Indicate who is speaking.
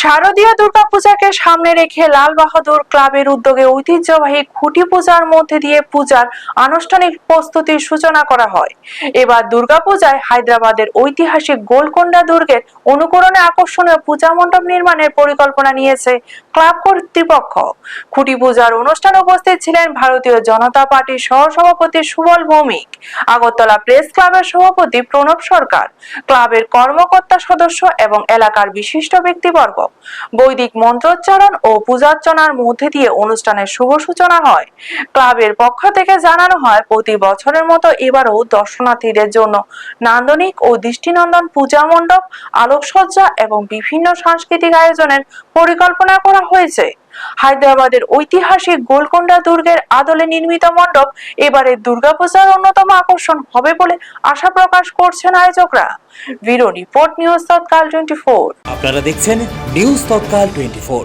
Speaker 1: শারদীয় দুর্গাপূজাকে সামনে রেখে লাল বাহাদুর ক্লাবের উদ্যোগে ঐতিহ্যবাহী খুঁটি পূজার মধ্যে দিয়ে পূজার আনুষ্ঠানিক প্রস্তুতির সূচনা করা হয়। এবার দুর্গাপূজায় হায়দ্রাবাদের ঐতিহাসিক গোলকোন্ডা দুর্গের অনুকরণে আকর্ষণীয় পূজা মণ্ডপ নির্মাণের পরিকল্পনা নিয়েছে ক্লাব কর্তৃপক্ষ। খুঁটি পূজার অনুষ্ঠানে উপস্থিত ছিলেন ভারতীয় জনতা পার্টির সহসভাপতি সুবল ভৌমিক, আগরতলা প্রেস ক্লাবের সভাপতি প্রণব সরকার, ক্লাবের কর্মকর্তা সদস্য এবং এলাকার বিশিষ্ট ব্যক্তিবর্গ। বৈদিক মন্ত্রোচ্চারণ ও পূজার্চনার মধ্যে দিয়ে অনুষ্ঠানের শুভ সূচনা হয়। ক্লাবের পক্ষ থেকে জানানো হয়, প্রতি বছরের মতো এবারও দর্শনার্থীদের জন্য নান্দনিক ও দৃষ্টিনন্দন পূজা মণ্ডপ, আলোকসজ্জা এবং বিভিন্ন সাংস্কৃতিক আয়োজনের পরিকল্পনা করা হয়েছে। হায়দ্রাবাদের ঐতিহাসিক গোলকোন্ডা দুর্গের আদলে নির্মিত মণ্ডপ এবারের দুর্গাপূজার অন্যতম আকর্ষণ হবে বলে আশা প্রকাশ করছেন আয়োজকরা। ব্যুরো রিপোর্ট, নিউজ তৎকাল 24।
Speaker 2: আপনারা দেখছেন নিউজ তৎকাল 24।